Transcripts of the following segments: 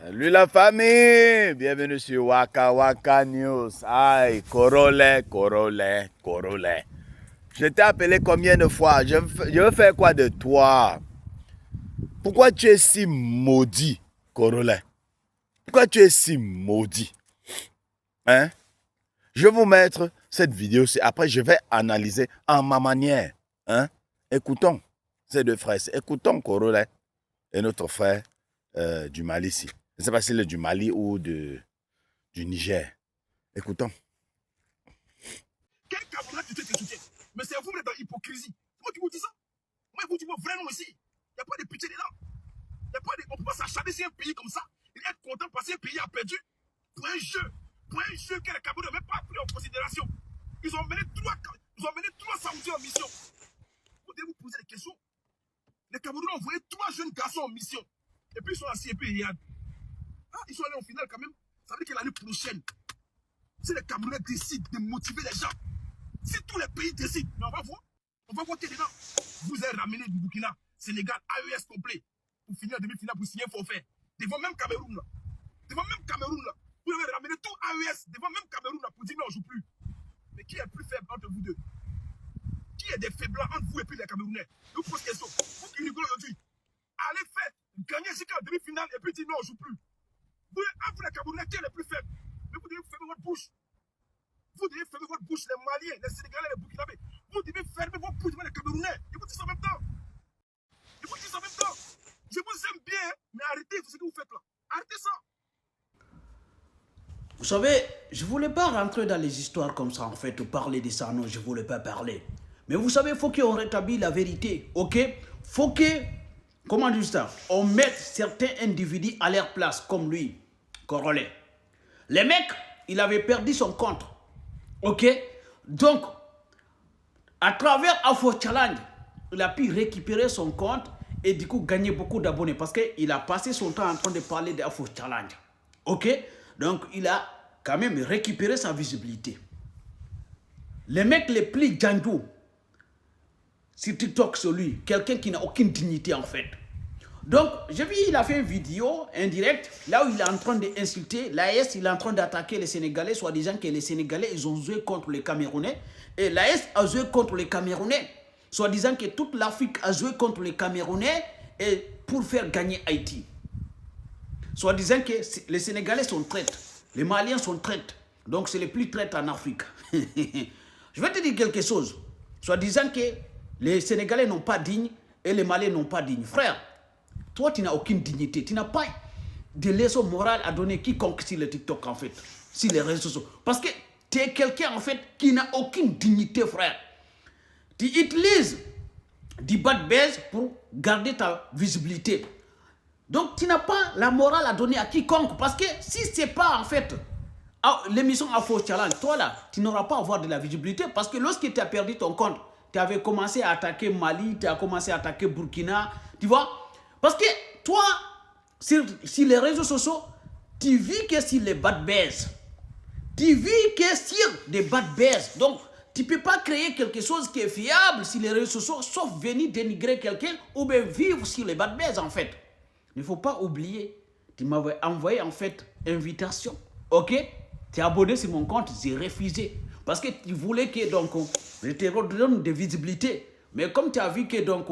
Salut la famille, bienvenue sur Waka Waka News. Aïe, Corolet, Corolet, Corolet. Je t'ai appelé combien de fois? Je veux faire quoi de toi? Pourquoi tu es si maudit, Corolet? Pourquoi tu es si maudit? Hein? Je vais vous mettre cette vidéo. Après, je vais analyser en ma manière. Hein? Écoutons ces deux frères. Écoutons Corolet et notre frère du Mali ici. Je ne sais pas s'il est du Mali ou du Niger. Écoutons. Quel Camerounais tu soutiens? Mais c'est vous, vous êtes dans l'hypocrisie. Moi qui vous dis ça? Moi, je vous dis vraiment ici. Il n'y a pas de pitié dedans. On ne peut pas s'acharner sur un pays comme ça et être content parce qu'un pays a perdu pour un jeu. Pour un jeu que les Camerounais n'avaient pas pris en considération. Ils ont mené 3 samedis en mission. Vous devez vous poser des questions. Les Camerounais ont envoyé 3 jeunes garçons en mission. Et puis ils sont assis et puis ils regardent. Ah, ils sont allés en finale quand même. Ça veut dire que l'année prochaine, si les Camerounais décident de motiver les gens, si tous les pays décident, mais on va voter dedans. Vous avez ramené du Burkina, Sénégal, AES complet, pour finir en demi-finale, pour signer un forfait. Devant même Cameroun là. Vous avez ramené tout AES, devant même Cameroun là, pour dire non, on ne joue plus. Mais qui est le plus faible entre vous deux? Qui est des faibles entre vous et puis les Camerounais? Je vous pose question. Vous qui rigolez aujourd'hui, allez faire, gagner jusqu'à la demi-finale et puis dire non, on ne joue plus. Vous, entre les Camerounais, qui est le plus faible? Mais vous devez fermer votre bouche. Vous devez fermer votre bouche, les Maliens, les Sénégalais, les Burkinabés. Vous devez fermer votre bouche devant les Camerounais. Je vous dis ça en même temps. Je vous aime bien, mais arrêtez ce que vous faites là. Arrêtez ça. Vous savez, je ne voulais pas rentrer dans les histoires comme ça, en fait, parler de ça, non, je ne voulais pas parler. Mais vous savez, il faut qu'on rétablisse la vérité, ok? Faut que, comment dire ça, on mette certains individus à leur place, comme lui, Corolet. Le mec, il avait perdu son compte, ok? Donc, à travers Afro Challenge, il a pu récupérer son compte et du coup gagner beaucoup d'abonnés parce qu'il a passé son temps en train de parler d'Afro Challenge. Ok? Donc il a quand même récupéré sa visibilité. Les mecs les plus djandou sur TikTok sur lui, quelqu'un qui n'a aucune dignité en fait. Donc, j'ai vu, il a fait une vidéo indirect, là où il est en train d'insulter l'AS, il est en train d'attaquer les Sénégalais, soit disant que les Sénégalais, ils ont joué contre les Camerounais, et l'AS a joué contre les Camerounais, soit disant que toute l'Afrique a joué contre les Camerounais et pour faire gagner Haïti. Soit disant que les Sénégalais sont traîtres, les Maliens sont traîtres, donc c'est les plus traîtres en Afrique. Je vais te dire quelque chose, soit disant que les Sénégalais n'ont pas digne et les Maliens n'ont pas digne. Frère, toi, tu n'as aucune dignité. Tu n'as pas de leçon morale à donner quiconque sur le TikTok, en fait. Sur les réseaux sociaux. Parce que tu es quelqu'un, en fait, qui n'a aucune dignité, frère. Tu utilises du bad buzz pour garder ta visibilité. Donc, tu n'as pas la morale à donner à quiconque. Parce que si ce n'est pas, en fait, l'émission Afro Challenge, toi, là, tu n'auras pas à avoir de la visibilité. Parce que lorsque tu as perdu ton compte, tu avais commencé à attaquer Mali, tu as commencé à attaquer Burkina, tu vois. Parce que toi, sur les réseaux sociaux, tu vis que sur les bad buzz. Tu vis que sur des bad buzz. Donc, tu ne peux pas créer quelque chose qui est fiable sur les réseaux sociaux, sauf venir dénigrer quelqu'un ou bien vivre sur les bad buzz, en fait. Il ne faut pas oublier, tu m'avais envoyé, en fait, invitation. Ok? Tu es abonné sur mon compte, j'ai refusé. Parce que tu voulais que, donc, je te redonne de visibilité. Mais comme tu as vu que, donc,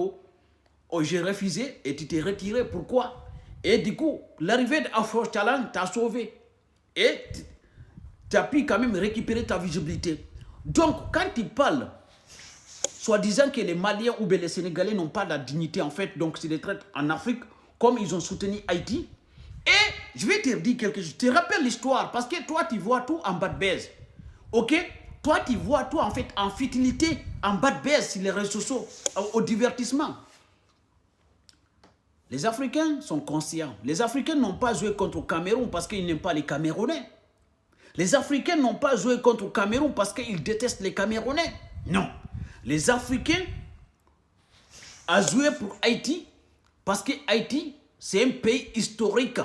j'ai refusé et tu t'es retiré. Pourquoi? Et du coup, l'arrivée d'Afro Challenge t'a sauvé. Et tu as pu quand même récupérer ta visibilité. Donc, quand tu parles, soit disant que les Maliens ou bien les Sénégalais n'ont pas la dignité, en fait, donc c'est des traites en Afrique, comme ils ont soutenu Haïti. Et je vais te dire quelque chose. Je te rappelle l'histoire, parce que toi, tu vois tout en bad buzz. Ok? Toi, tu vois tout, en fait, en futilité, en bad buzz sur les réseaux sociaux, au divertissement. Les Africains sont conscients. Les Africains n'ont pas joué contre le Cameroun parce qu'ils n'aiment pas les Camerounais. Les Africains n'ont pas joué contre le Cameroun parce qu'ils détestent les Camerounais. Non. Les Africains ont joué pour Haïti parce que Haïti, c'est un pays historique.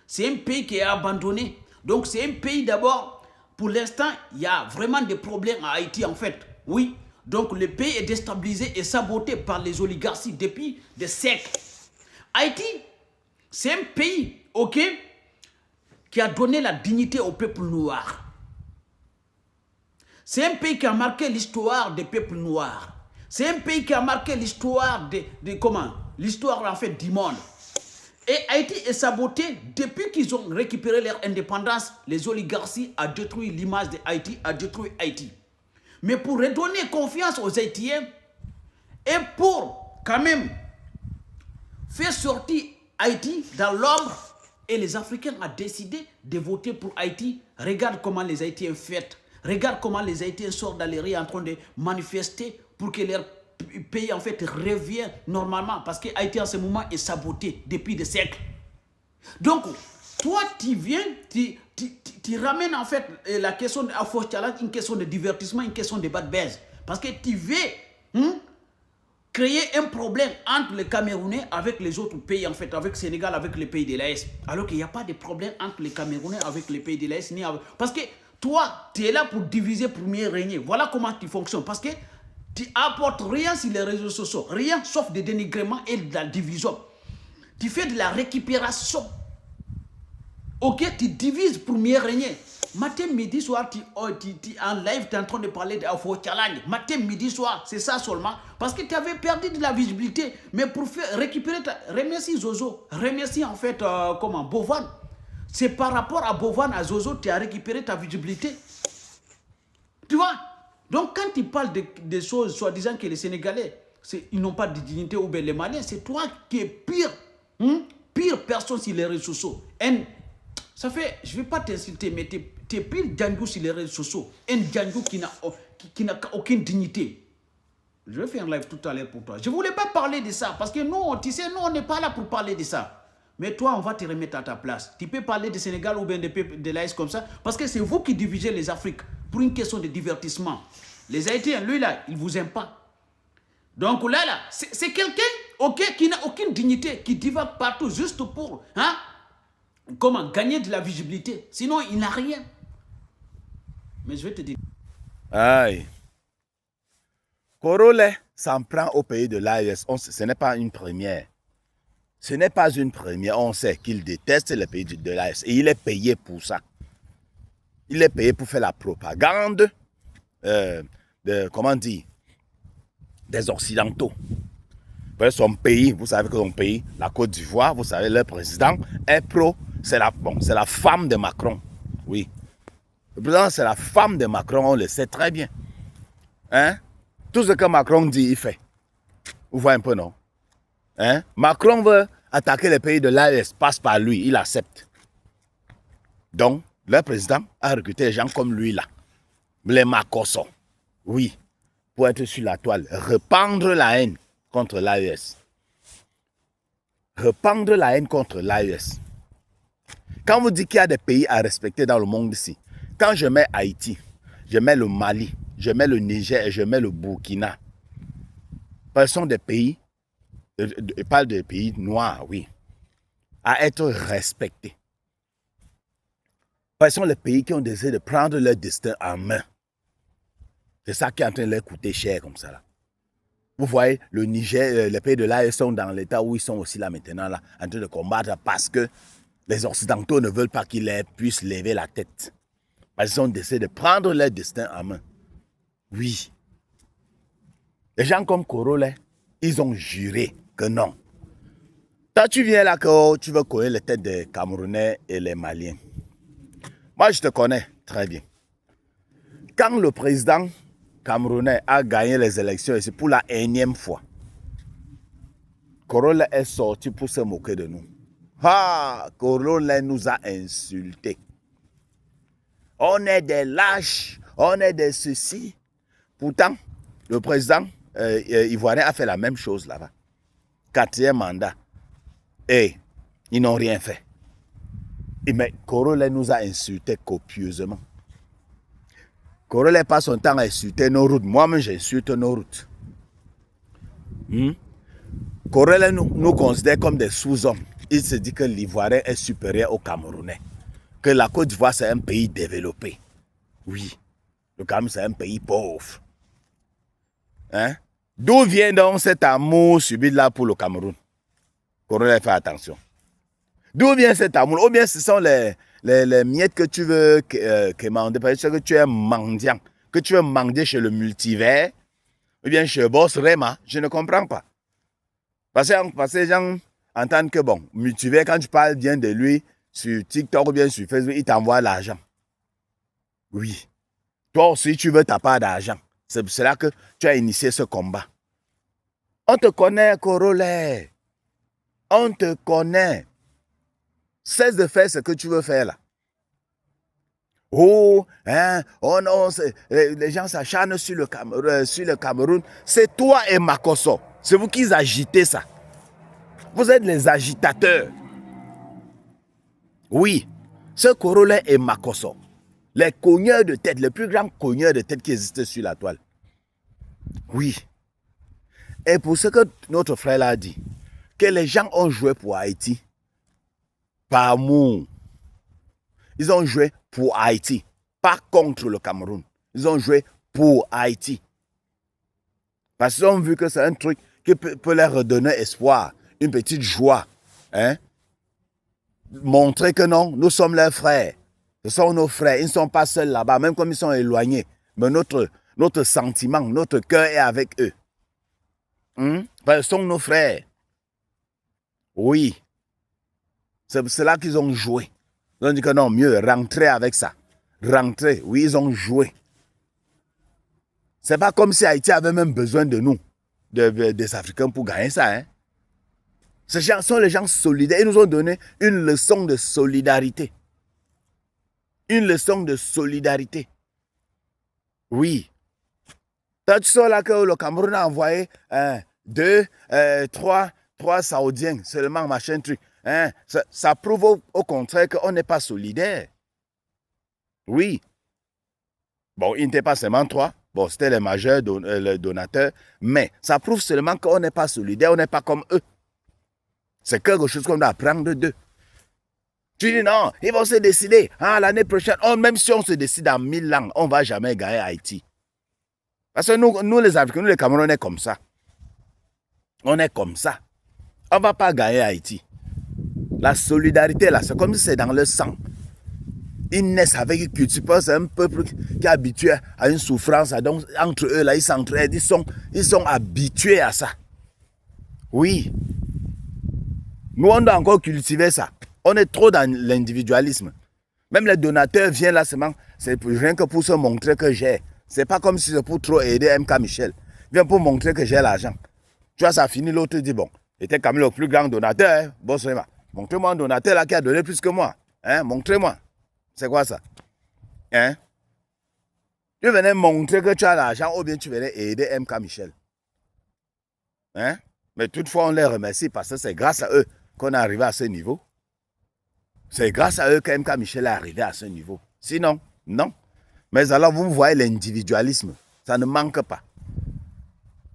C'est un pays qui est abandonné. Donc c'est un pays d'abord, pour l'instant, il y a vraiment des problèmes à Haïti en fait. Oui. Donc le pays est déstabilisé et saboté par les oligarchies depuis des siècles. Haïti, c'est un pays, ok, qui a donné la dignité au peuple noir. C'est un pays qui a marqué l'histoire des peuples noirs. C'est un pays qui a marqué l'histoire l'histoire en fait du monde. Et Haïti est saboté depuis qu'ils ont récupéré leur indépendance. Les oligarchies ont détruit l'image de Haïti, a détruit Haïti. Mais pour redonner confiance aux Haïtiens et pour quand même faire sortir Haïti dans l'ombre, et les Africains ont décidé de voter pour Haïti. Regarde comment les Haïtiens fêtent. Regarde comment les Haïtiens sortent dans les rues en train de manifester pour que leur pays en fait revienne normalement. Parce que Haïti en ce moment est saboté depuis des siècles. Donc, toi tu viens, tu ramènes en fait la question de Afro Challenge, une question de divertissement, une question de bad buzz. Parce que tu veux créer un problème entre les Camerounais avec les autres pays, en fait, avec le Sénégal, avec les pays de l'Est. Alors qu'il n'y a pas de problème entre les Camerounais avec les pays de l'Est. Parce que toi, tu es là pour diviser, pour mieux régner. Voilà comment tu fonctionnes. Parce que tu apportes rien sur les réseaux sociaux. Rien sauf des dénigrements et de la division. Tu fais de la récupération. Ok, tu divises pour mieux régner. Matin, midi, soir, tu en live, tu es en train de parler d'Afro Challenge. Matin, midi, soir, c'est ça seulement. Parce que tu avais perdu de la visibilité. Mais pour récupérer, remercie Zozo. Remercie en fait, Bovan. C'est par rapport à Bovan, à Zozo, tu as récupéré ta visibilité. Tu vois? Donc quand tu parles de choses, soi-disant que les Sénégalais, ils n'ont pas de dignité ou bien les Maliens, c'est toi qui es pire. Pire personne sur les réseaux sociaux. Ça fait, je ne vais pas t'insulter, mais tu es pire Django sur les réseaux sociaux. Un Django qui n'a aucune dignité. Je vais faire un live tout à l'heure pour toi. Je ne voulais pas parler de ça, parce que nous, tu sais, nous, on n'est pas là pour parler de ça. Mais toi, on va te remettre à ta place. Tu peux parler du Sénégal ou bien de l'Aïs comme ça, parce que c'est vous qui divisez les Afriques pour une question de divertissement. Les Haïtiens, lui là, il ne vous aime pas. Donc là, c'est quelqu'un, ok, qui n'a aucune dignité, qui divague partout juste pour, gagner de la visibilité. Sinon, il n'a rien. Mais je vais te dire. Aïe. Korole s'en prend au pays de l'AES. Ce n'est pas une première. Ce n'est pas une première. On sait qu'il déteste le pays de l'AES. Et il est payé pour ça. Il est payé pour faire la propagande comment dire, des Occidentaux. Son pays, vous savez que son pays, la Côte d'Ivoire, vous savez, le président est pro. C'est la femme de Macron. Oui. Le président, c'est la femme de Macron, on le sait très bien. Hein? Tout ce que Macron dit, il fait. Vous voyez un peu, non? Hein? Macron veut attaquer les pays de l'AES, passe par lui, il accepte. Donc, le président a recruté des gens comme lui là. Les Makosso. Oui. Pour être sur la toile. Répandre la haine contre l'AES. Répandre la haine contre l'AES. Quand vous dites qu'il y a des pays à respecter dans le monde ici, quand je mets Haïti, je mets le Mali, je mets le Niger et je mets le Burkina. Ce sont des pays, je parle de pays noirs, oui, à être respectés. Ce sont les pays qui ont décidé de prendre leur destin en main. C'est ça qui est en train de leur coûter cher comme ça. Là. Vous voyez, le Niger, les pays de l'AE sont dans l'état où ils sont aussi là maintenant, là, en train de combattre parce que les Occidentaux ne veulent pas qu'ils puissent lever la tête. Parce qu'ils ont décidé de prendre leur destin en main. Oui. Les gens comme Korole, ils ont juré que non. Toi, tu viens là que tu veux connaître les têtes des Camerounais et les Maliens. Moi, je te connais très bien. Quand le président camerounais a gagné les élections, et c'est pour la énième fois, Korole est sorti pour se moquer de nous. Ah, Korole nous a insultés. On est des lâches, on est des ceci. Pourtant, le président ivoirien a fait la même chose là-bas. 4e mandat. Et ils n'ont rien fait. Mais Korole nous a insultés copieusement. Korole passe son temps à insulter nos routes. Moi-même, j'insulte nos routes. Korole nous considère comme des sous-hommes. Il se dit que l'Ivoirien est supérieur au Camerounais. Que la Côte d'Ivoire, c'est un pays développé. Oui. Le Cameroun, c'est un pays pauvre. Hein? D'où vient donc cet amour subi là pour le Cameroun? Korole fait attention. D'où vient cet amour? Ou bien ce sont les miettes que tu veux quémander, parce que tu es mendiant, que tu veux mendier chez le multivers, ou bien chez Boss Rema, je ne comprends pas. Parce que les gens entendent que, bon, multivers, quand tu parles bien de lui, sur TikTok ou bien sur Facebook, il t'envoie l'argent. Oui. Toi aussi, tu veux ta part d'argent. C'est pour cela que tu as initié ce combat. On te connaît, Corollaire. On te connaît. Cesse de faire ce que tu veux faire là. Oh, hein, oh non, les gens s'acharnent sur le Cameroun. C'est toi et Makosso. C'est vous qui agitez ça. Vous êtes les agitateurs. Oui, ce Corollaire et Makosso. Les cogneurs de tête, les plus grands cogneurs de tête qui existent sur la toile. Oui. Et pour ce que notre frère l'a dit, que les gens ont joué pour Haïti, par amour. Ils ont joué pour Haïti, pas contre le Cameroun. Ils ont joué pour Haïti. Parce qu'ils ont vu que c'est un truc qui peut leur redonner espoir, une petite joie. Hein? Montrer que non, nous sommes leurs frères. Ce sont nos frères. Ils ne sont pas seuls là-bas, même comme ils sont éloignés. Mais notre sentiment, notre cœur est avec eux. Parce qu'ils sont nos frères. Oui. C'est pour cela qu'ils ont joué. Ils ont dit que non, mieux, rentrer avec ça. Rentrer, oui, ils ont joué. C'est pas comme si Haïti avait même besoin de nous, des Africains, pour gagner ça. Hein. Ces gens sont les gens solidaires. Ils nous ont donné une leçon de solidarité. Une leçon de solidarité. Oui. Quand tu sors là que le Cameroun a envoyé 3 Saoudiens, seulement machin truc. Hein, ça prouve au contraire qu'on n'est pas solidaire. Oui. Bon, il n'était pas seulement 3. Bon, c'était les majeurs, les donateurs. Mais ça prouve seulement qu'on n'est pas solidaire, on n'est pas comme eux. C'est quelque chose qu'on doit apprendre d'eux. Tu dis non, ils vont se décider. L'année prochaine, même si on se décide en 1000 ans, on ne va jamais gagner Haïti. Parce que nous les Africains, nous les Camerounais, on est comme ça. On est comme ça. On ne va pas gagner Haïti. La solidarité, là, c'est comme si c'est dans le sang. Ils naissent avec une culture. C'est un peuple qui est habitué à une souffrance. Donc, entre eux, là, ils s'entraident. Ils sont habitués à ça. Oui. Nous, on doit encore cultiver ça. On est trop dans l'individualisme. Même les donateurs viennent là seulement. C'est rien que pour se montrer que j'ai. C'est pas comme si c'est pour trop aider MK Michel. Viens pour montrer que j'ai l'argent. Tu vois, ça finit, l'autre dit, bon, il était quand même le plus grand donateur. Hein? Bon, c'est montrez-moi un donateur là qui a donné plus que moi. Hein? Montrez-moi. C'est quoi ça? Hein? Tu venais montrer que tu as l'argent ou bien tu venais aider MK Michel. Hein? Mais toutefois, on les remercie parce que c'est grâce à eux qu'on est arrivé à ce niveau. C'est grâce à eux que MK Michel est arrivé à ce niveau. Sinon, non. Mais alors, vous voyez l'individualisme. Ça ne manque pas.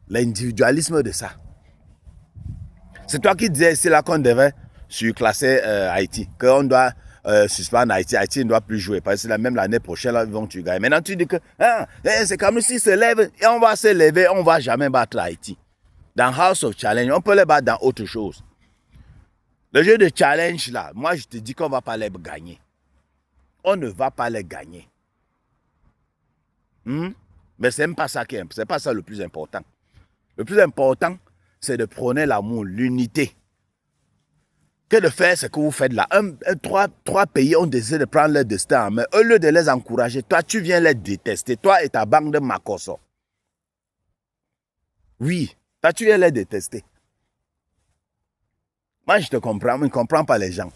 L'individualisme de ça. C'est toi qui disais ici là qu'on devait surclasser Haïti. Qu'on doit suspendre Haïti. Haïti ne doit plus jouer. Parce que même l'année prochaine, là, ils vont tu gagner. Maintenant, tu dis que c'est comme s'ils se lèvent et on va se lever, on ne va jamais battre Haïti. Dans House of Challenge, on peut les battre dans autre chose. Le jeu de challenge, là, moi, je te dis qu'on ne va pas les gagner. On ne va pas les gagner. Mais ce n'est pas ça c'est pas ça le plus important. Le plus important, c'est de prôner l'amour, l'unité. Que de faire ce que vous faites là. Trois pays ont décidé de prendre leur destin en main. Au lieu de les encourager, toi, tu viens les détester. Toi et ta bande de Makosso. Oui, toi, tu viens les détester. Moi, je te comprends, mais je ne comprends pas les gens.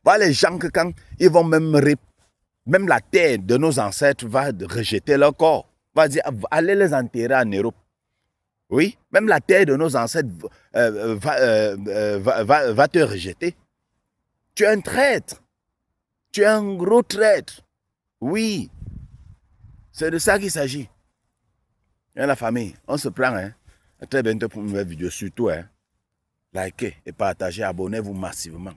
Voilà les gens que quand ils vont même la terre de nos ancêtres va rejeter leur corps. Va dire, allez les enterrer en Europe. Oui, même la terre de nos ancêtres va te rejeter. Tu es un traître. Tu es un gros traître. Oui, c'est de ça qu'il s'agit. Et la famille, on se prend. Hein. À très bientôt pour une nouvelle vidéo. Surtout, likez et partagez, abonnez-vous massivement.